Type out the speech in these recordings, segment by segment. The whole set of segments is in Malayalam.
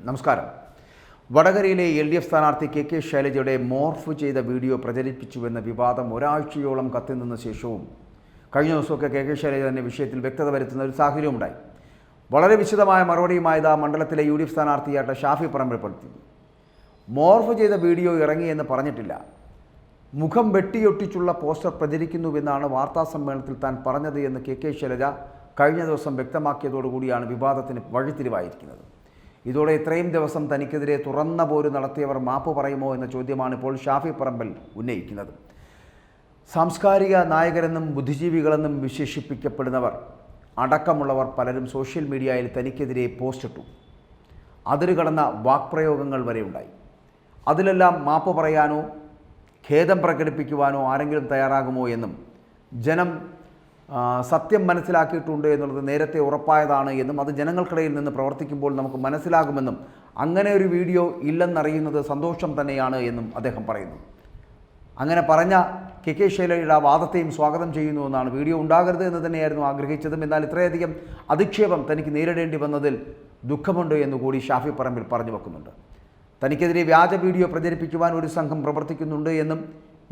നമസ്കാരം. വടകരയിലെ LDF സ്ഥാനാർത്ഥി KK ശൈലജയുടെ മോർഫ് ചെയ്ത വീഡിയോ പ്രചരിപ്പിച്ചുവെന്ന വിവാദം ഒരാഴ്ചയോളം കത്തിനിന്ന ശേഷവും കഴിഞ്ഞ ദിവസമൊക്കെ KK ശൈലജ തന്നെ വിഷയത്തിൽ വ്യക്തത വരുത്തുന്ന ഒരു സാഹചര്യമുണ്ടായി. വളരെ വിശദമായ മറുപടിയുമായത് മണ്ഡലത്തിലെ UDF സ്ഥാനാർത്ഥിയായിട്ട് ഷാഫി പറമ്പിൽപ്പെടുത്തി. മോർഫ് ചെയ്ത വീഡിയോ ഇറങ്ങിയെന്ന് പറഞ്ഞിട്ടില്ല, മുഖം വെട്ടിയൊട്ടിച്ചുള്ള പോസ്റ്റർ പ്രചരിക്കുന്നുവെന്നാണ് വാർത്താസമ്മേളനത്തിൽ താൻ പറഞ്ഞത് എന്ന് KK ശൈലജ കഴിഞ്ഞ ദിവസം വ്യക്തമാക്കിയതോടുകൂടിയാണ് വിവാദത്തിന് വഴിത്തിരിവായിരിക്കുന്നത്. ഇതോടെ ഇത്രയും ദിവസം തനിക്കെതിരെ തുറന്ന പോര് നടത്തിയവർ മാപ്പ് പറയുമോ എന്ന ചോദ്യമാണ് ഇപ്പോൾ ഷാഫി പറമ്പിൽ ഉന്നയിക്കുന്നത്. സാംസ്കാരിക നായകരെന്നും ബുദ്ധിജീവികളെന്നും വിശേഷിപ്പിക്കപ്പെടുന്നവർ അടക്കമുള്ളവർ പലരും സോഷ്യൽ മീഡിയയിൽ തനിക്കെതിരെ പോസ്റ്റിട്ടു. അതിരുകടന്ന വാക്പ്രയോഗങ്ങൾ വരെ ഉണ്ടായി. അതിലെല്ലാം മാപ്പ് പറയാനോ ഖേദം പ്രകടിപ്പിക്കുവാനോ ആരെങ്കിലും തയ്യാറാകുമോ എന്നും ജനം സത്യം മനസ്സിലാക്കിയിട്ടുണ്ട് എന്നുള്ളത് നേരത്തെ ഉറപ്പായതാണ് എന്നും അത് ജനങ്ങൾക്കിടയിൽ നിന്ന് പ്രവർത്തിക്കുമ്പോൾ നമുക്ക് മനസ്സിലാകുമെന്നും അങ്ങനെ ഒരു വീഡിയോ ഇല്ലെന്നറിയുന്നത് സന്തോഷം തന്നെയാണ് എന്നും അദ്ദേഹം പറയുന്നു. അങ്ങനെ പറഞ്ഞ KK ശൈലജയുടെ വാദത്തെയും സ്വാഗതം ചെയ്യുന്നുവെന്നാണ്. വീഡിയോ ഉണ്ടാകരുത് എന്ന് തന്നെയായിരുന്നു ആഗ്രഹിച്ചതും. എന്നാൽ ഇത്രയധികം അധിക്ഷേപം തനിക്ക് നേരിടേണ്ടി വന്നതിൽ ദുഃഖമുണ്ട് എന്നുകൂടി ഷാഫി പറമ്പിൽ പറഞ്ഞു വെക്കുന്നുണ്ട്. തനിക്കെതിരെ വ്യാജ വീഡിയോ പ്രചരിപ്പിക്കുവാൻ ഒരു സംഘം പ്രവർത്തിക്കുന്നുണ്ട് എന്നും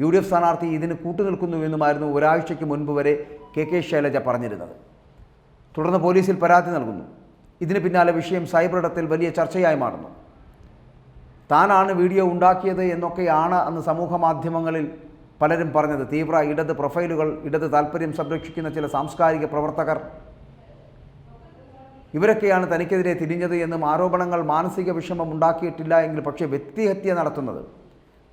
UDF സ്ഥാനാർത്ഥി ഇതിന് കൂട്ടുനിൽക്കുന്നുവെന്നുമായിരുന്നു ഒരാഴ്ചയ്ക്ക് മുൻപ് വരെ KK ശൈലജ പറഞ്ഞിരുന്നത്. തുടർന്ന് പോലീസിൽ പരാതി നൽകുന്നു. ഇതിന് പിന്നാലെ വിഷയം സൈബർ ഇടത്തിൽ വലിയ ചർച്ചയായി മാറുന്നു. താനാണ് വീഡിയോ ഉണ്ടാക്കിയത് എന്നൊക്കെയാണ് അന്ന് സമൂഹ മാധ്യമങ്ങളിൽ പലരും പറഞ്ഞത്. തീവ്ര ഇടത് പ്രൊഫൈലുകൾ, ഇടത് താല്പര്യം സംരക്ഷിക്കുന്ന ചില സാംസ്കാരിക പ്രവർത്തകർ, ഇവരൊക്കെയാണ് തനിക്കെതിരെ തിരിഞ്ഞത് എന്നും ആരോപണങ്ങൾ മാനസിക വിഷമം ഉണ്ടാക്കിയിട്ടില്ല എങ്കിൽ പക്ഷേ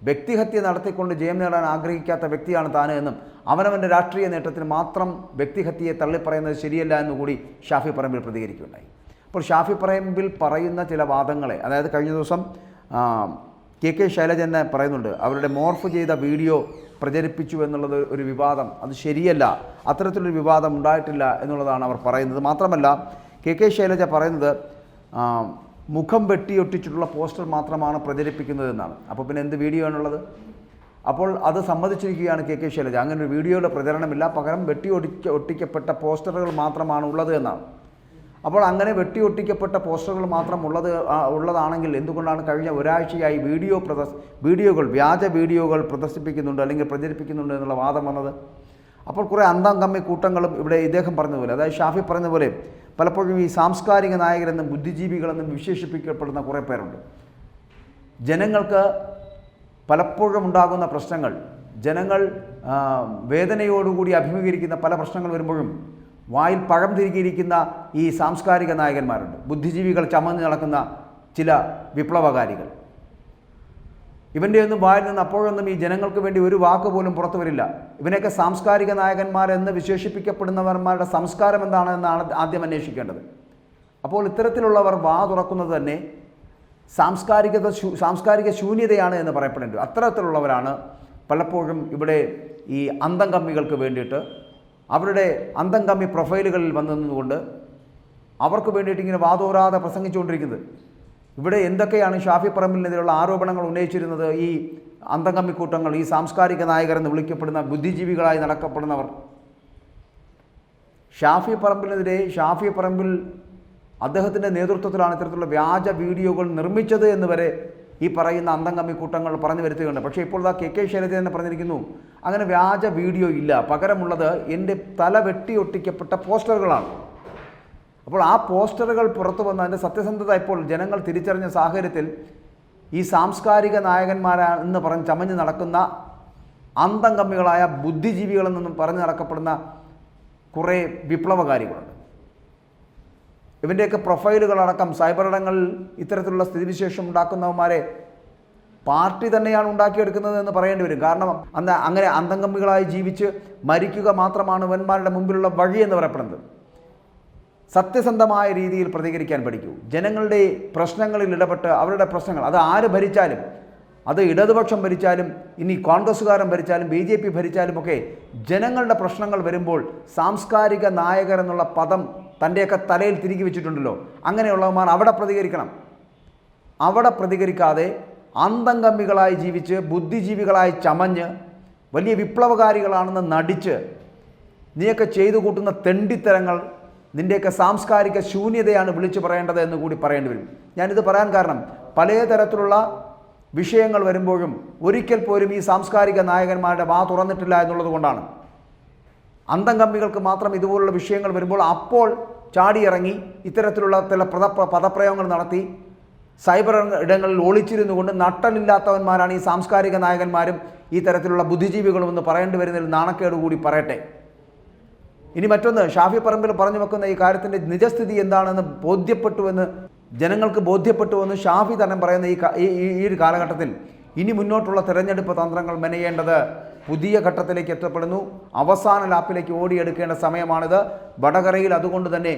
വ്യക്തിഹത്യ നടത്തിക്കൊണ്ട് ജയം നേടാൻ ആഗ്രഹിക്കാത്ത വ്യക്തിയാണ് താൻ എന്നും അവനവൻ്റെ രാഷ്ട്രീയ നേട്ടത്തിന് മാത്രം വ്യക്തിഹത്യയെ തള്ളിപ്പറയുന്നത് ശരിയല്ല എന്നുകൂടി ഷാഫി പറമ്പിൽ പ്രതികരിക്കുകയുണ്ടായി. അപ്പോൾ ഷാഫി പറമ്പിൽ പറയുന്ന ചില വാദങ്ങളെ, അതായത് കഴിഞ്ഞ ദിവസം KK ശൈലജ തന്നെ പറയുന്നുണ്ട്, അവരുടെ മോർഫ് ചെയ്ത വീഡിയോ പ്രചരിപ്പിച്ചു എന്നുള്ളത് ഒരു വിവാദം, അത് ശരിയല്ല, അത്തരത്തിലൊരു വിവാദം ഉണ്ടായിട്ടില്ല എന്നുള്ളതാണ് അവർ പറയുന്നത്. മാത്രമല്ല KK ശൈലജ പറയുന്നത് മുഖം വെട്ടിയൊട്ടിച്ചിട്ടുള്ള പോസ്റ്റർ മാത്രമാണ് പ്രചരിപ്പിക്കുന്നതെന്നാണ്. അപ്പോൾ പിന്നെ എന്ത് വീഡിയോ ആണുള്ളത്? അപ്പോൾ അത് സമ്മതിച്ചിരിക്കുകയാണ് KK ശൈലജ. അങ്ങനെ ഒരു വീഡിയോയുടെ പ്രചരണമില്ല, പകരം ഒട്ടിക്കപ്പെട്ട പോസ്റ്ററുകൾ മാത്രമാണ് ഉള്ളത് എന്നാണ്. അപ്പോൾ അങ്ങനെ വെട്ടിയൊട്ടിക്കപ്പെട്ട പോസ്റ്ററുകൾ മാത്രം ഉള്ളതാണെങ്കിൽ എന്തുകൊണ്ടാണ് കഴിഞ്ഞ ഒരാഴ്ചയായി വ്യാജ വീഡിയോകൾ പ്രദർശിപ്പിക്കുന്നുണ്ട് അല്ലെങ്കിൽ പ്രചരിപ്പിക്കുന്നുണ്ട് എന്നുള്ള വാദം വന്നത്? അപ്പോൾ കുറേ അന്തം കമ്മി കൂട്ടങ്ങളും ഇവിടെ ഇദ്ദേഹം പറഞ്ഞതുപോലെ, അതായത് ഷാഫി പറഞ്ഞതുപോലെ പലപ്പോഴും ഈ സാംസ്കാരിക നായകരെന്നും ബുദ്ധിജീവികളെന്നും വിശേഷിപ്പിക്കപ്പെടുന്ന കുറേ പേരുണ്ട്. ജനങ്ങൾക്ക് പലപ്പോഴും ഉണ്ടാകുന്ന പ്രശ്നങ്ങൾ, ജനങ്ങൾ വേദനയോടുകൂടി അഭിമുഖീകരിക്കുന്ന പല പ്രശ്നങ്ങൾ വരുമ്പോഴും വായിൽ പഴം തിരികിയിരിക്കുന്ന ഈ സാംസ്കാരിക നായകന്മാരുണ്ട്. ബുദ്ധിജീവികൾ ചമഞ്ഞ് നടക്കുന്ന ചില വിപ്ലവകാരികൾ, ഇവൻ്റെ ഒന്നും വായിൽ നിന്ന് അപ്പോഴൊന്നും ഈ ജനങ്ങൾക്ക് വേണ്ടി ഒരു വാക്ക് പോലും പുറത്തു വരില്ല. ഇവനെയൊക്കെ സാംസ്കാരിക നായകന്മാരെന്ന് വിശേഷിപ്പിക്കപ്പെടുന്നവന്മാരുടെ സംസ്കാരം എന്താണെന്നാണ് ആദ്യം അന്വേഷിക്കേണ്ടത്. അപ്പോൾ ഇത്തരത്തിലുള്ളവർ വാ തുറക്കുന്നത് തന്നെ സാംസ്കാരിക ശൂന്യതയാണ് എന്ന് പറയപ്പെടേണ്ടത്. അത്തരത്തിലുള്ളവരാണ് പലപ്പോഴും ഇവിടെ ഈ അന്തം കമ്മികൾക്ക് വേണ്ടിയിട്ട് അവരുടെ അന്തം കമ്മി പ്രൊഫൈലുകളിൽ വന്നതുകൊണ്ട് അവർക്ക് വേണ്ടിയിട്ട് ഇങ്ങനെ വാതോരാതെ പ്രസംഗിച്ചുകൊണ്ടിരിക്കുന്നത്. ഇവിടെ എന്തൊക്കെയാണ് ഷാഫി പറമ്പിലിനെതിരെയുള്ള ആരോപണങ്ങൾ ഉന്നയിച്ചിരുന്നത്? ഈ അന്തംകമ്മിക്കൂട്ടങ്ങൾ, ഈ സാംസ്കാരിക നായകരെന്ന് വിളിക്കപ്പെടുന്ന ബുദ്ധിജീവികളായി നടക്കപ്പെടുന്നവർ, ഷാഫി പറമ്പിൽ അദ്ദേഹത്തിൻ്റെ നേതൃത്വത്തിലാണ് ഇത്തരത്തിലുള്ള വ്യാജ വീഡിയോകൾ നിർമ്മിച്ചത് എന്ന് വരെ ഈ പറയുന്ന അന്തംകമ്മിക്കൂട്ടങ്ങൾ പറഞ്ഞു വരുത്തുകയുണ്ട്. പക്ഷേ ഇപ്പോൾ KK ശൈലജ തന്നെ പറഞ്ഞിരിക്കുന്നു, അങ്ങനെ വ്യാജ വീഡിയോ ഇല്ല, പകരമുള്ളത് എൻ്റെ തല വെട്ടിയൊട്ടിക്കപ്പെട്ട പോസ്റ്ററുകളാണ്. അപ്പോൾ ആ പോസ്റ്ററുകൾ പുറത്തു വന്ന അതിൻ്റെ സത്യസന്ധത ഇപ്പോൾ ജനങ്ങൾ തിരിച്ചറിഞ്ഞ സാഹചര്യത്തിൽ ഈ സാംസ്കാരിക നായകന്മാരെന്ന് പറഞ്ഞ് ചമഞ്ഞ് നടക്കുന്ന അന്തം കമ്മികളായ ബുദ്ധിജീവികളെന്നും പറഞ്ഞ് നടക്കപ്പെടുന്ന കുറേ വിപ്ലവകാരികളുണ്ട്. ഇവൻ്റെയൊക്കെ പ്രൊഫൈലുകളടക്കം സൈബർ ഇടങ്ങളിൽ ഇത്തരത്തിലുള്ള സ്ഥിതിവിശേഷം ഉണ്ടാക്കുന്നവന്മാരെ പാർട്ടി തന്നെയാണ് ഉണ്ടാക്കിയെടുക്കുന്നത് എന്ന് പറയേണ്ടി വരും. കാരണം അങ്ങനെ അന്തംകമ്മികളായി ജീവിച്ച് മരിക്കുക മാത്രമാണ് ഇവന്മാരുടെ മുമ്പിലുള്ള വഴി എന്ന് പറയപ്പെടുന്നത്. സത്യസന്ധമായ രീതിയിൽ പ്രതികരിക്കാൻ പഠിക്കൂ. ജനങ്ങളുടെ പ്രശ്നങ്ങളിൽ ഇടപെട്ട് അവരുടെ പ്രശ്നങ്ങൾ, അത് ആര് ഭരിച്ചാലും, അത് ഇടതുപക്ഷം ഭരിച്ചാലും ഇനി കോൺഗ്രസ്സുകാരൻ ഭരിച്ചാലും BJP ഭരിച്ചാലും ഒക്കെ ജനങ്ങളുടെ പ്രശ്നങ്ങൾ വരുമ്പോൾ സാംസ്കാരിക നായകർ എന്നുള്ള പദം തൻ്റെയൊക്കെ തലയിൽ തിരികെ വെച്ചിട്ടുണ്ടല്ലോ, അങ്ങനെയുള്ളവന്മാർ അവിടെ പ്രതികരിക്കണം. അവിടെ പ്രതികരിക്കാതെ അന്തം കമ്മികളായി ജീവിച്ച് ബുദ്ധിജീവികളായി ചമഞ്ഞ് വലിയ വിപ്ലവകാരികളാണെന്ന് നടിച്ച് നീയൊക്കെ ചെയ്തു കൂട്ടുന്ന തെണ്ടിത്തരങ്ങൾ നിൻ്റെയൊക്കെ സാംസ്കാരിക ശൂന്യതയാണ് വിളിച്ചു പറയേണ്ടത് എന്ന് കൂടി പറയേണ്ടി വരും. ഞാനിത് പറയാൻ കാരണം പലതരത്തിലുള്ള വിഷയങ്ങൾ വരുമ്പോഴും ഒരിക്കൽ പോലും ഈ സാംസ്കാരിക നായകന്മാരുടെ വാ തുറന്നിട്ടില്ല എന്നുള്ളത് കൊണ്ടാണ്. അന്തംകമ്മികൾക്ക് മാത്രം ഇതുപോലുള്ള വിഷയങ്ങൾ വരുമ്പോൾ അപ്പോൾ ചാടിയിറങ്ങി ഇത്തരത്തിലുള്ള ചില പദപ്രയോഗങ്ങൾ നടത്തി സൈബർ ഇടങ്ങളിൽ ഒളിച്ചിരുന്നു കൊണ്ട് നട്ടലില്ലാത്തവന്മാരാണ് ഈ സാംസ്കാരിക നായകന്മാരും ഈ തരത്തിലുള്ള ബുദ്ധിജീവികളും എന്ന് പറയേണ്ടി വരുന്നതിൽ നാണക്കേട് കൂടി പറയട്ടെ. ഇനി മറ്റൊന്ന്, ഷാഫി പറമ്പിൽ പറഞ്ഞു വെക്കുന്ന ഈ കാര്യത്തിൻ്റെ നിജസ്ഥിതി എന്താണെന്ന് ബോധ്യപ്പെട്ടുവെന്ന് ജനങ്ങൾക്ക് ബോധ്യപ്പെട്ടുവെന്ന് ഷാഫി തന്നെ പറയുന്ന ഈ ഒരു കാലഘട്ടത്തിൽ ഇനി മുന്നോട്ടുള്ള തെരഞ്ഞെടുപ്പ് തന്ത്രങ്ങൾ മെനയേണ്ടത് പുതിയ ഘട്ടത്തിലേക്ക് എത്തപ്പെടുന്നു. അവസാന ലാപ്പിലേക്ക് ഓടിയെടുക്കേണ്ട സമയമാണിത്. വടകരയിൽ അതുകൊണ്ട് തന്നെ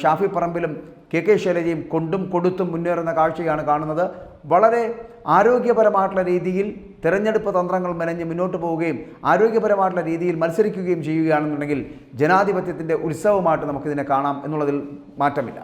ഷാഫി പറമ്പിലും കെ ശൈലജയും കൊണ്ടും കൊടുത്തും മുന്നേറുന്ന കാഴ്ചയാണ് കാണുന്നത്. വളരെ ആരോഗ്യപരമായിട്ടുള്ള രീതിയിൽ തെരഞ്ഞെടുപ്പ് തന്ത്രങ്ങൾ മെനഞ്ഞ് മുന്നോട്ട് പോവുകയും ആരോഗ്യപരമായിട്ടുള്ള രീതിയിൽ മത്സരിക്കുകയും ചെയ്യുകയാണെന്നുണ്ടെങ്കിൽ ജനാധിപത്യത്തിൻ്റെ ഉത്സവമായിട്ട് നമുക്കിതിനെ കാണാം എന്നുള്ളതിൽ മാറ്റമില്ല.